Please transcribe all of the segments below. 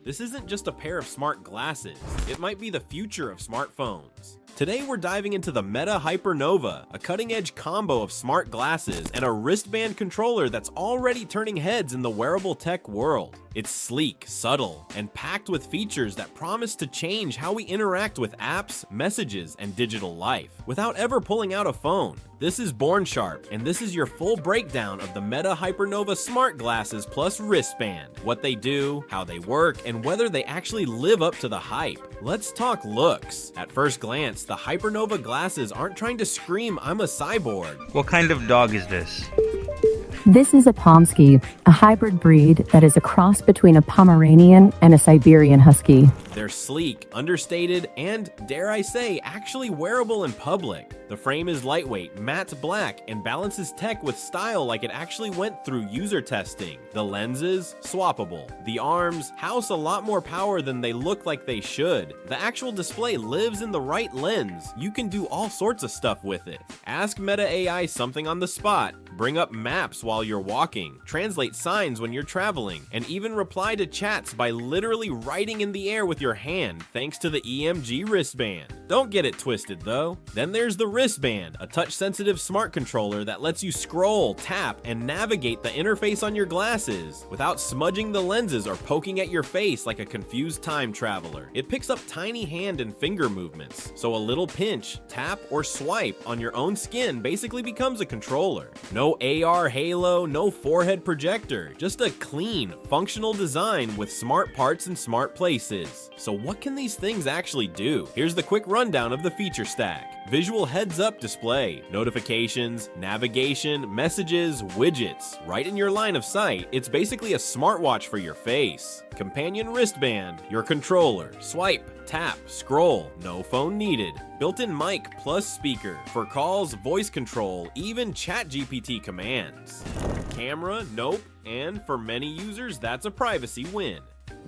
This isn't just a pair of smart glasses, it might be the future of smartphones. Today we're diving into the Meta Hypernova, a cutting-edge combo of smart glasses and a wristband controller that's already turning heads in the wearable tech world. It's sleek, subtle, and packed with features that promise to change how we interact with apps, messages, and digital life, without ever pulling out a phone. This is Born Sharp, and this is your full breakdown of the Meta Hypernova smart glasses plus wristband, what they do, how they work, and whether they actually live up to the hype. Let's talk looks. At first glance, the Hypernova glasses aren't trying to scream, "I'm a cyborg." What kind of dog is this? This is a Pomsky, a hybrid breed that is a cross between a Pomeranian and a Siberian Husky. They're sleek, understated, and, dare I say, actually wearable in public. The frame is lightweight, matte black, and balances tech with style like it actually went through user testing. The lenses, swappable. The arms house a lot more power than they look like they should. The actual display lives in the right lens. You can do all sorts of stuff with it. Ask Meta AI something on the spot, bring up maps while you're walking, translate signs when you're traveling, and even reply to chats by literally writing in the air with your hand thanks to the EMG wristband. Don't get it twisted though. Then there's the Wristband, a touch-sensitive smart controller that lets you scroll, tap, and navigate the interface on your glasses without smudging the lenses or poking at your face like a confused time traveler. It picks up tiny hand and finger movements, so a little pinch, tap, or swipe on your own skin basically becomes a controller. No AR halo, no forehead projector, just a clean, functional design with smart parts in smart places. So what can these things actually do? Here's the quick rundown of the feature stack. Visual heads-up display, notifications, navigation, messages, widgets, right in your line of sight. It's basically a smartwatch for your face. Companion wristband, your controller, swipe, tap, scroll, no phone needed. Built-in mic plus speaker for calls, voice control, even ChatGPT commands. Camera, nope, and for many users, that's a privacy win.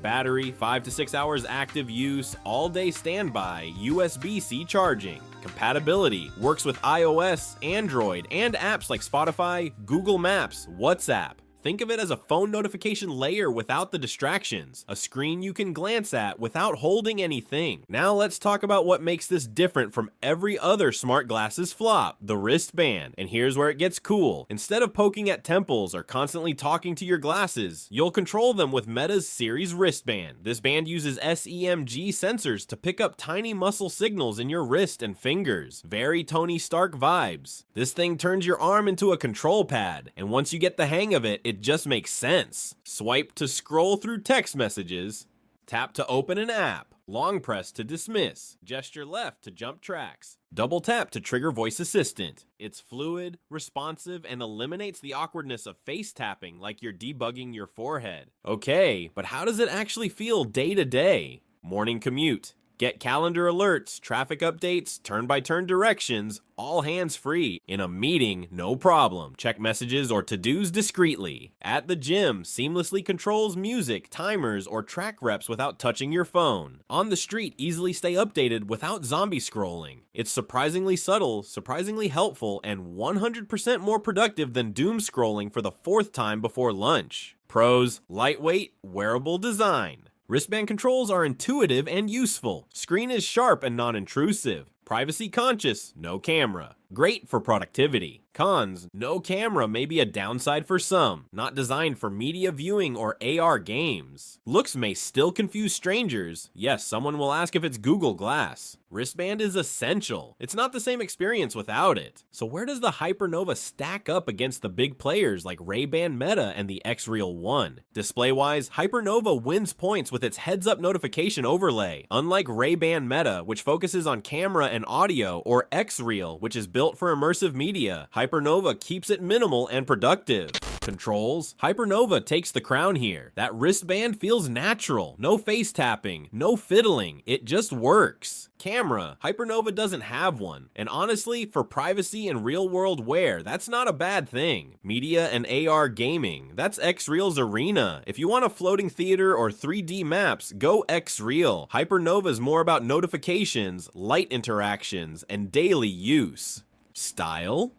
Battery, 5 to 6 hours active use, all-day standby, USB-C charging. Compatibility, works with iOS, Android, and apps like Spotify, Google Maps, WhatsApp. Think of it as a phone notification layer without the distractions, a screen you can glance at without holding anything. Now let's talk about what makes this different from every other smart glasses flop, the wristband. And here's where it gets cool. Instead of poking at temples or constantly talking to your glasses, you'll control them with Meta's Series wristband. This band uses SEMG sensors to pick up tiny muscle signals in your wrist and fingers. Very Tony Stark vibes. This thing turns your arm into a control pad, and once you get the hang of it, it just makes sense. Swipe to scroll through text messages, tap to open an app, long press to dismiss, gesture left to jump tracks, double tap to trigger voice assistant. It's fluid, responsive, and eliminates the awkwardness of face tapping like you're debugging your forehead. Okay, but how does it actually feel day to day? Morning commute. Get calendar alerts, traffic updates, turn-by-turn directions, all hands-free. In a meeting, no problem. Check messages or to-dos discreetly. At the gym, seamlessly controls music, timers, or track reps without touching your phone. On the street, easily stay updated without zombie scrolling. It's surprisingly subtle, surprisingly helpful, and 100% more productive than doom scrolling for the 4th time before lunch. Pros: lightweight, wearable design. Wristband controls are intuitive and useful. Screen is sharp and non-intrusive. Privacy conscious, no camera. Great for productivity. Cons: no camera may be a downside for some. Not designed for media viewing or AR games. Looks may still confuse strangers. Yes, someone will ask if it's Google Glass. Wristband is essential. It's not the same experience without it. So where does the Hypernova stack up against the big players like Ray-Ban Meta and the X-Real 1? Display-wise, Hypernova wins points with its heads-up notification overlay. Unlike Ray-Ban Meta, which focuses on camera and audio, or X-Real, which is built for immersive media, Hypernova keeps it minimal and productive. Controls: Hypernova takes the crown here. That wristband feels natural. No face tapping, no fiddling. It just works. Camera: Hypernova doesn't have one. And honestly, for privacy and real-world wear, that's not a bad thing. Media and AR gaming: that's X-Real's arena. If you want a floating theater or 3D maps, go X-Real. Hypernova's more about notifications, light interactions, and daily use. Style: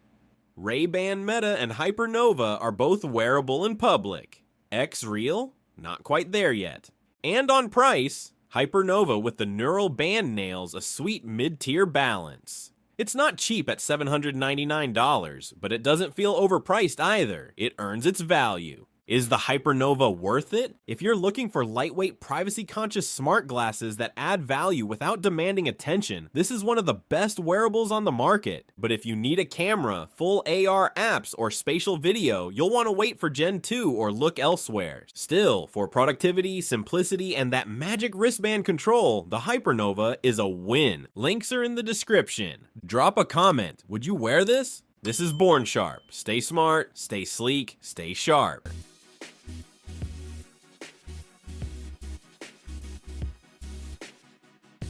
Ray-Ban Meta and Hypernova are both wearable in public. X-Real? Not quite there yet. And on price, Hypernova with the neural band nails a sweet mid-tier balance. It's not cheap at $799, but it doesn't feel overpriced either. It earns its value. Is the Hypernova worth it? If you're looking for lightweight, privacy-conscious smart glasses that add value without demanding attention, this is one of the best wearables on the market. But if you need a camera, full AR apps, or spatial video, you'll want to wait for Gen 2 or look elsewhere. Still, for productivity, simplicity, and that magic wristband control, the Hypernova is a win. Links are in the description. Drop a comment. Would you wear this? This is Born Sharp. Stay smart, stay sleek, stay sharp.